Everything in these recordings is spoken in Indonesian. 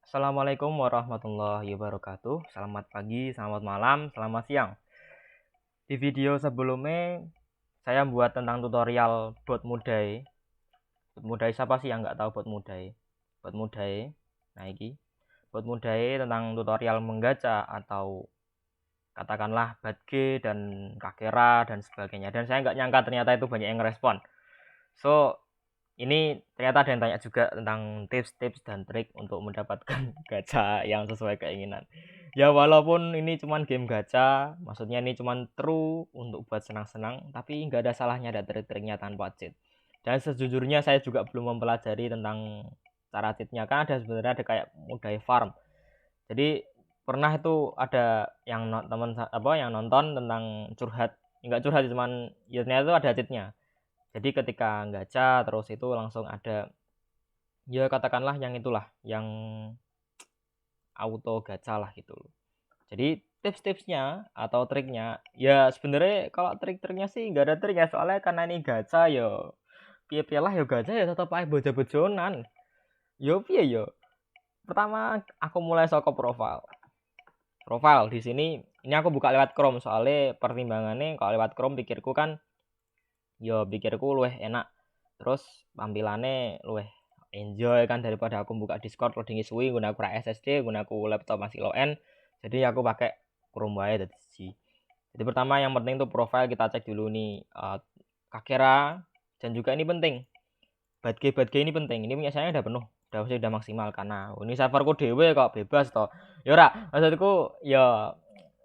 Assalamualaikum warahmatullahi wabarakatuh. Selamat pagi, selamat malam, selamat siang. Di video sebelumnya saya buat tentang tutorial bot Mudai. Bot Mudai siapa sih yang nggak tahu bot Mudai? Bot Mudai, nah ini bot Mudai tentang tutorial menggacha atau katakanlah Batge dan Kakera dan sebagainya. Dan saya nggak nyangka ternyata itu banyak yang respon. So ini ternyata ada yang tanya juga tentang tips-tips dan trik untuk mendapatkan gacha yang sesuai keinginan. Ya walaupun ini cuman game gacha, maksudnya ini cuman true untuk buat senang-senang, tapi nggak ada salahnya ada trik-triknya tanpa cheat. Dan sejujurnya saya juga belum mempelajari tentang cara cheatnya, kan ada sebenarnya ada kayak Mudai Farm. Jadi pernah itu ada yang teman apa yang nonton tentang curhat, nggak curhat cuman ya ternyata itu ada cheatnya. Jadi ketika gacha terus itu langsung ada ya katakanlah yang itulah yang auto gacha lah gitu loh. Jadi tips-tipsnya atau triknya ya sebenarnya kalau trik-triknya sih nggak ada trik ya, soalnya karena ini gacha ya piye-piye lah ya gacha ya tetap aja bojo-bojonan. Yo piye yo. Pertama aku mulai soko profile. Profile di sini ini aku buka lewat Chrome soalnya pertimbangannya kalau lewat Chrome pikirku kan yo pikirku luwih enak. Terus tampilannya luwih enjoy kan daripada aku buka Discord loading suwi gunaku SSD, gunaku laptop masih low end. Jadi aku pakai Chrome wae tadi. Jadi pertama yang penting tuh profile kita cek dulu nih Kakera, dan juga ini penting. Badge ini penting. Ini punya saya udah penuh. Udah maksimal karena ini serverku dewe kok bebas toh. Ya ora, maksudku ya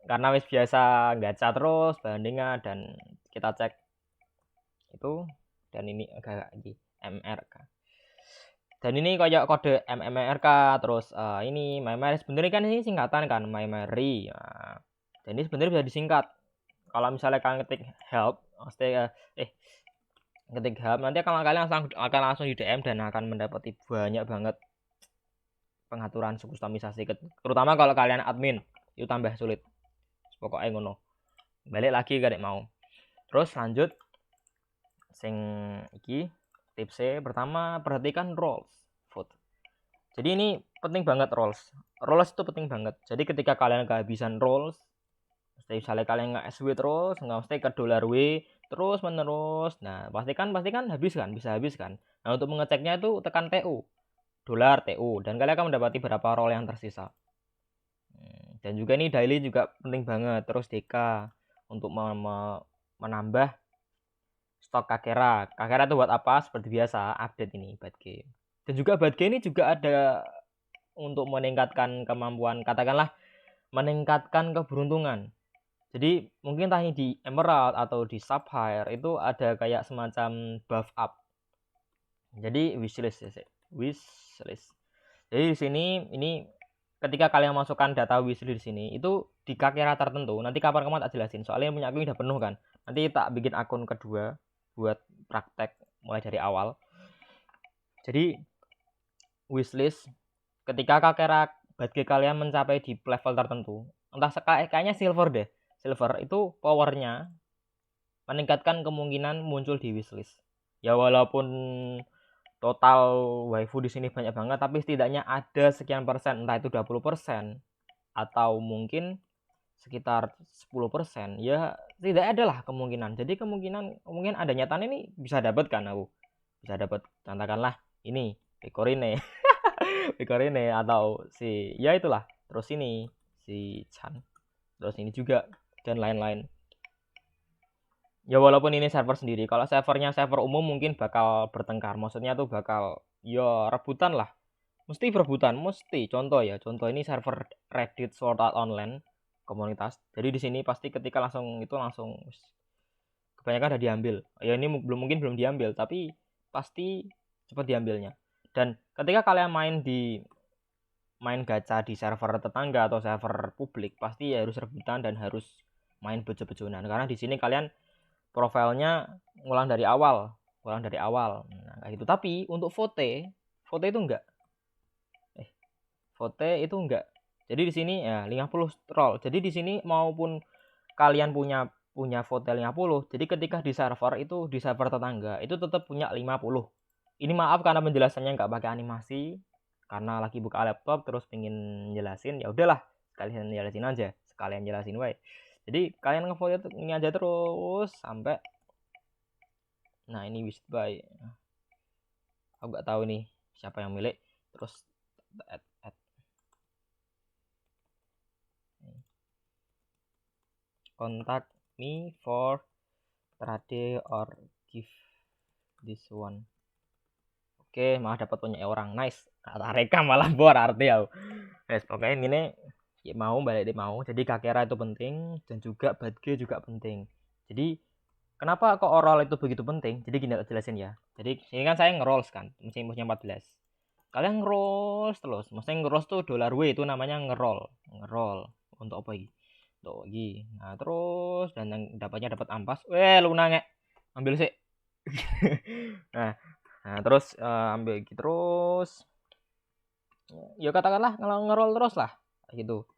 karena wis biasa gacha terus bandingan dan kita cek itu, dan ini agak lagi MRK. Dan ini kayak kode MMRK terus ini memory sebenarnya kan ini singkatan kan memory. Nah, dan ini sebenarnya bisa disingkat. Kalau misalnya kalian ketik help, ketik help nanti akan langsung di DM dan akan mendapati banyak banget pengaturan kustomisasi, terutama kalau kalian admin itu tambah sulit. Pokoknya ngono. Balik lagi kadek mau. Terus lanjut sing iki tipsnya pertama perhatikan roles vote. Jadi ini penting banget roles itu penting banget. Jadi ketika kalian kehabisan roles, misalnya kalian nggak SW terus nggak mesti ke $W terus menerus, nah pastikan habis kan, bisa habis kan. Nah untuk mengeceknya itu tekan TU $TU dan kalian akan mendapati berapa role yang tersisa. Dan juga ini daily juga penting banget. Terus DK untuk menambah stok Kakera. Kakera itu buat apa? Seperti biasa update ini bad game. Dan juga bad game ini juga ada untuk meningkatkan kemampuan, katakanlah meningkatkan keberuntungan. Jadi mungkin entah ini di Emerald atau di Sapphire itu ada kayak semacam buff up. Jadi wishlist. Jadi di sini ini ketika kalian masukkan data wishlist di sini itu di Kakera tertentu. Nanti kapan-kapan tak jelasin. Soalnya punya aku udah penuh kan. Nanti tak bikin akun kedua buat praktek mulai dari awal. Jadi wishlist ketika Kakera badge kalian mencapai di level tertentu, entah kayaknya silver deh. Silver itu powernya meningkatkan kemungkinan muncul di wishlist. Ya walaupun total waifu di sini banyak banget, tapi setidaknya ada sekian persen, entah itu 20% atau mungkin sekitar 10%, ya tidak ada lah kemungkinan. Jadi kemungkinan ada nyatanya ini bisa dapat kan, aku bisa dapat katakanlah ini Pecorine Pecorine atau si ya itulah, terus ini si Chan, terus ini juga dan lain-lain. Ya walaupun ini server sendiri, kalau server umum mungkin bakal bertengkar, maksudnya tuh bakal ya rebutan lah, mesti berebutan, mesti. Contoh ini server Reddit Sword Art Online komunitas. Jadi di sini pasti ketika langsung kebanyakan udah diambil. Ya ini belum diambil, tapi pasti cepat diambilnya. Dan ketika kalian main gacha di server tetangga atau server publik, pasti ya harus rebutan dan harus main bejo-bejonan, karena di sini kalian profilnya ngulang dari awal. Nah, kayak gitu. Tapi untuk vote itu enggak. Vote itu enggak. Jadi di sini ya 50 roll. Jadi di sini maupun kalian punya vote 50, jadi ketika di server tetangga itu tetap punya 50. Ini maaf karena penjelasannya enggak pakai animasi, karena lagi buka laptop terus pengen jelasin, ya udahlah sekalian jelasin aja, sekalian jelasin wae. Jadi kalian ngevote ini aja terus sampai, nah ini visit by, aku nggak tahu nih siapa yang milik. Terus add contact me for trade or give this one. Oke, malah dapat punya orang. Nice. Kata Reka malah bor arti ya. Guys, pokoknya ini ya mau balik di mau. Jadi kakera itu penting dan juga badge juga penting. Jadi kenapa kok oral itu begitu penting? Jadi gini aku jelasin ya. Jadi ini kan saya ngerolls kan, musimnya 14. Kalian ngerolls terus. Maksudnya ngerolls tuh $W itu namanya ngerol. Ngerol untuk apa ini? Untuk lagi. Nah, terus dan yang dapatnya dapat ampas. Lu nangek. Ambil sih. Nah, terus ambil gitu terus. Ya katakanlah ngerol terus lah gitu.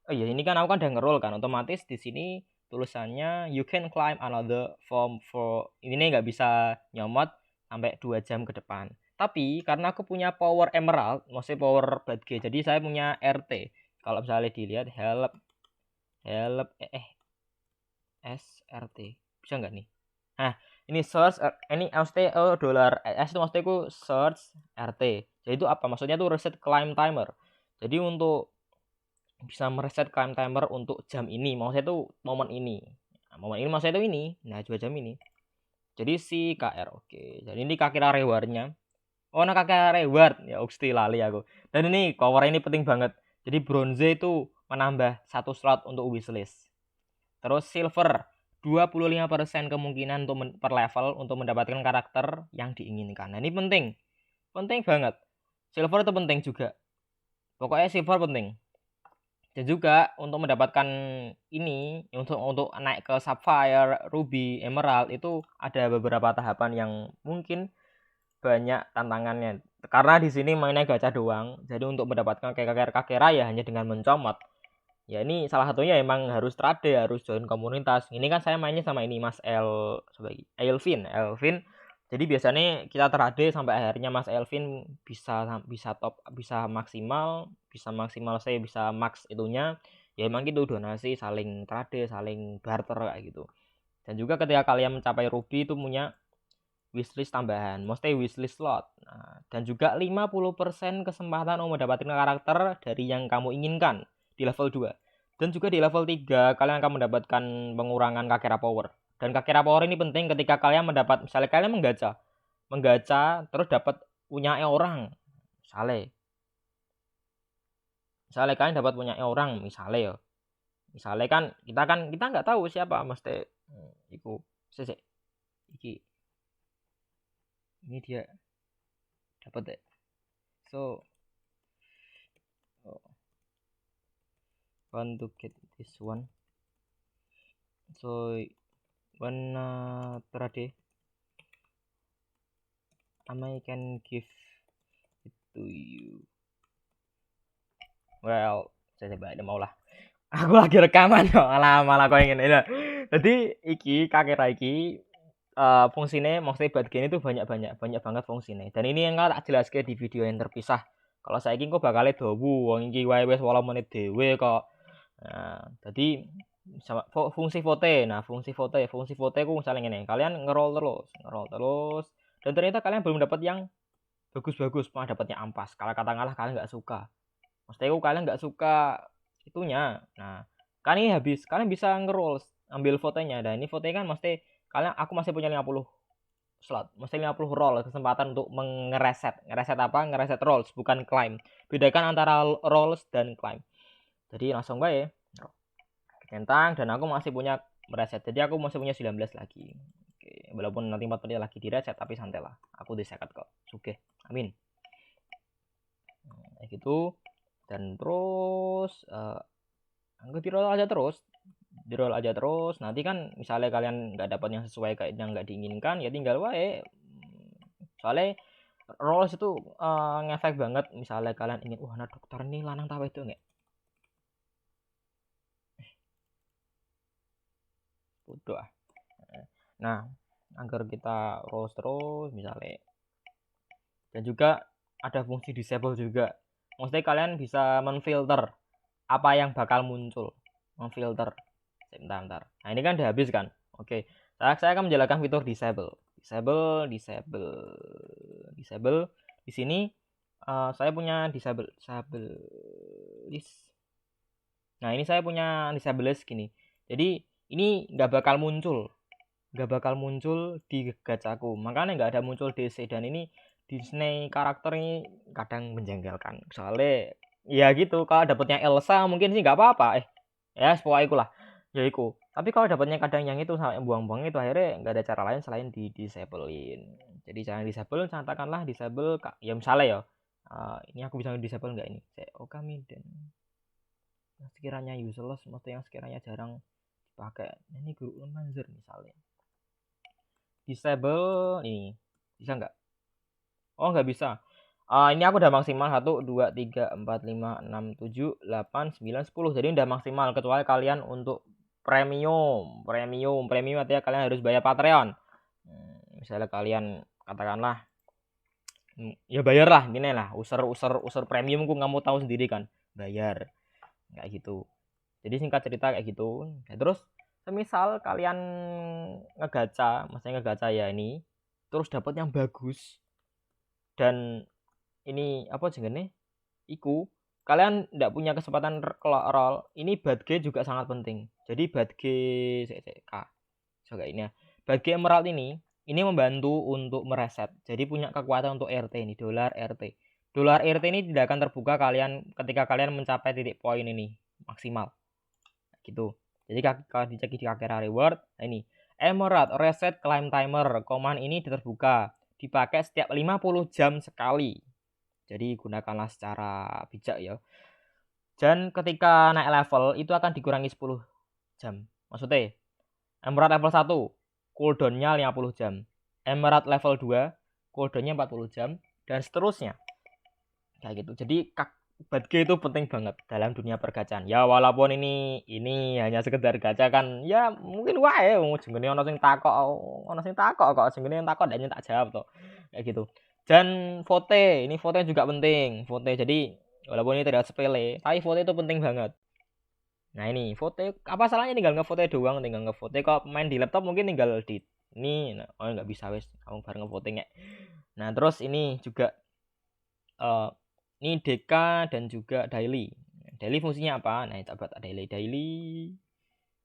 Oh iya, ini kan aku kan udah ngerol kan, otomatis di sini tulisannya you can climb another form for ini nggak bisa nyomot sampai 2 jam ke depan. Tapi karena aku punya power emerald, maksudnya power badge, jadi saya punya RT. Kalau misalnya dilihat help SRT bisa nggak nih? Nah, ini search ini maksudnya dolar S itu maksudnya aku search RT. Jadi itu apa? Maksudnya itu reset climb timer. Jadi untuk bisa mereset climb timer untuk jam ini, maksudnya itu momen ini. Nah, momen ini maksudnya itu ini. Nah, 2 jam ini. Jadi si KR oke. Jadi ini kakira rewardnya. Oh, nah kakira reward ya uksti lali aku. Dan ini cover ini penting banget. Jadi bronze itu menambah 1 slot untuk wishlist. Terus silver 25% kemungkinan untuk per level untuk mendapatkan karakter yang diinginkan. Nah, ini penting. Penting banget. Silver itu penting juga. Pokoknya silver penting. Dan juga untuk mendapatkan ini untuk naik ke Sapphire, Ruby, Emerald itu ada beberapa tahapan yang mungkin banyak tantangannya. Karena di sini mainnya gacha doang. Jadi untuk mendapatkan kakera ya hanya dengan mencomot. Ya ini salah satunya emang harus trade, harus join komunitas. Ini kan saya mainnya sama ini Mas Elvin. Jadi biasanya kita trade sampai akhirnya Mas Elvin bisa top, bisa maksimal saya bisa max itunya. Ya emang gitu donasi, saling trade, saling barter kayak gitu. Dan juga ketika kalian mencapai ruby itu punya wishlist tambahan, mesti wishlist slot. Nah, dan juga 50% kesempatan untuk mendapatkan karakter dari yang kamu inginkan di level 2. Dan juga di level 3 kalian akan mendapatkan pengurangan kakera power. Dan kakera power ini penting ketika kalian mendapat, misalnya kalian menggacha terus dapat punya orang. Misalnya kalian dapat punya orang misalnya ya. Misalnya kan kita nggak tahu siapa mesti iku sih iki ini dia dapat deh. So want to get this one. So when trade I can give it to you. Well, saya coba ada mau lah. Aku lagi rekaman kok, malah kok ingin ini. Jadi iki kakera iki fungsinya maksudnya badge ini tuh banyak banget fungsinya. Dan ini yang tak jelaskan di video yang terpisah. Kalau saya ingin kok bakal dowu wong iki wae wis 8 menit dhewe kok. Nah, jadi sama fungsi vote. Nah, fungsi vote ku misalnya ini. Kalian ngerol terus dan ternyata kalian belum dapat yang bagus-bagus, malah dapatnya ampas. Kalau katakanlah kalian nggak suka. Maksudnya kalian nggak suka itunya. Nah, kan ini habis, kalian bisa ngerol ambil fotonya. Dan ini fotonya kan mesti aku masih punya 50 slot, mesti 50 roll kesempatan untuk ngereset rolls bukan climb. Bedakan antara rolls dan climb. Jadi langsung baik centang dan aku masih punya mereset, jadi aku masih punya 19 lagi. Oke, walaupun nanti 4 menit lagi direset tapi santai lah, aku disekat kok. Oke, amin. Kayak gitu. Dan terus dirol aja terus. Nanti kan misalnya kalian nggak dapat yang sesuai kayak yang nggak diinginkan, ya tinggal wae. Soalnya rolls itu ngefek banget. Misalnya kalian ingin nah dokter ini lanang tahu itu nggak bodoh. Nah, agar kita rolls terus misalnya. Dan juga ada fungsi disable juga. Maksudnya kalian bisa menfilter apa yang bakal muncul, memfilter. Bentar. Nah ini kan udah habis kan. Oke, saya akan menjalankan fitur disable. Di sini saya punya disable list. Nah ini saya punya disable list gini. Jadi ini nggak bakal muncul di gacaku, makanya nggak ada muncul DC. Dan ini Disney karakter ini kadang menjengkelkan, soalnya ya gitu, kalau dapetnya Elsa mungkin sih nggak apa-apa, ya pokoknya ikulah ya iku. Tapi kalau dapetnya kadang yang itu sampai buang-buang itu, akhirnya nggak ada cara lain selain di disablein. Jadi jangan disable, katakanlah disable ya misalnya ya, ini aku bisa disable nggak ini kami dan yang sekiranya useless, maksudnya yang sekiranya jarang dipakai. Ini guru manzer misalnya, disable ini bisa nggak? Oh nggak bisa. Ini aku udah maksimal 1, 2, 3, 4, 5, 6, 7, 8, 9, 10. Jadi udah maksimal, kecuali kalian untuk premium artinya kalian harus bayar Patreon. Misalnya kalian katakanlah ya bayar lah, gini lah, user premium ku nggak mau tahu sendiri kan, bayar kayak gitu. Jadi singkat cerita kayak gitu. Ya, terus semisal kalian ngegacha ya ini, terus dapat yang bagus dan ini apa jenenge iku, kalian nggak punya kesempatan roll, ini badge juga sangat penting. Jadi badge ini ya, badge emerald ini membantu untuk mereset. Jadi punya kekuatan untuk RT ini, dolar RT ini tidak akan terbuka ketika kalian mencapai titik poin ini maksimal gitu. Jadi kalau dicek di Kakera reward, nah ini emerald reset climb timer, command ini terbuka, dipakai setiap 50 jam sekali. Jadi gunakanlah secara bijak ya. Dan ketika naik level itu akan dikurangi 10 jam. Maksudnya emerald level 1 cooldownnya 50 jam, emerald level 2 cooldownnya 40 jam, dan seterusnya kayak gitu. Jadi badge itu penting banget dalam dunia pergacaan. Ya walaupun ini hanya sekedar gacha kan, ya mungkin wae jenenge ono sing takok kok jenenge takok dan tak jawab toh. Kayak gitu. Dan vote juga penting. Jadi walaupun ini tidak sepele, tapi vote itu penting banget. Nah ini vote, apa salahnya tinggal ngevote doang, tinggal ngevote. Kalau main di laptop mungkin tinggal di ini, nggak bisa wes, kamu bareng ngevoting ya. Nah terus ini juga ini DK dan juga daily fungsinya apa? Nah kita buat daily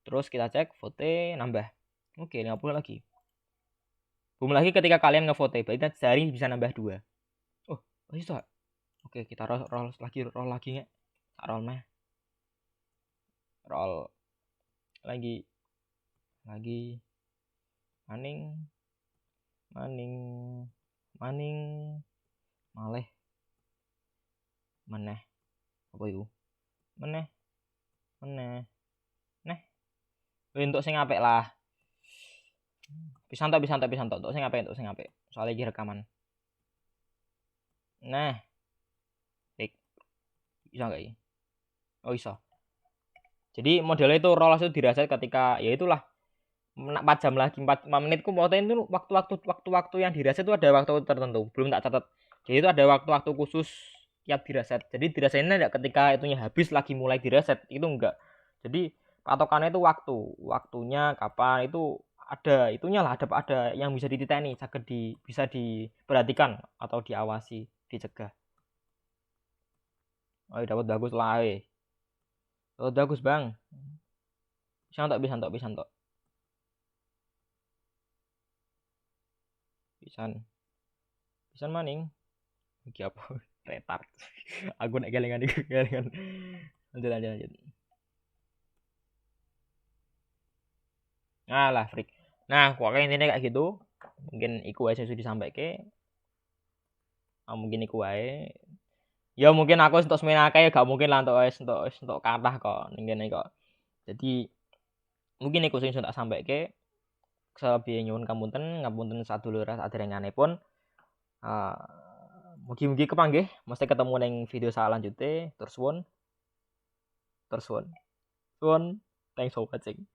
terus kita cek vote nambah, oke 50 lagi, belum lagi ketika kalian ngevote berarti sehari bisa nambah 2. Oh bisa, oke kita roll lagi ya, roll lagi maning maleh meneh apa itu meneh untuk sing apik lah, pisan tok untuk sing apik soalnya lagi rekaman. Nah bisa nggak ya? Oh bisa. Jadi modelnya itu roll itu diraset ketika ya itulah 4 jam lagi, 4 menitku waktu itu waktu yang diraset itu ada waktu tertentu, belum tak catat. Jadi itu ada waktu khusus tiap diraset. Jadi dirasetnya enggak ketika itunya habis lagi mulai diraset, itu enggak. Jadi patokannya itu waktunya kapan itu ada itunya lah, ada yang bisa dititeni, bisa diperhatikan atau diawasi, dicegah. Oh dapat bagus lah bagus bang, bisa entok pisan maning iki apa retard aku nek kelingan lanjut lah freak. Nah pokoknya intinya kayak gitu, mungkin iku aja sudah disampaikan, mungkin iku aja ya, mungkin aku untuk semenake gak mungkin lah untuk kathah kok ngene kok. Jadi mungkin iku sing tak sampaikan. Sepiye nyuwun ngapunten sadulur saderenganipun. Mugi-mugi kepanggih, mesti ketemu ning video selanjutnya. Terus suwun. Thanks for watching.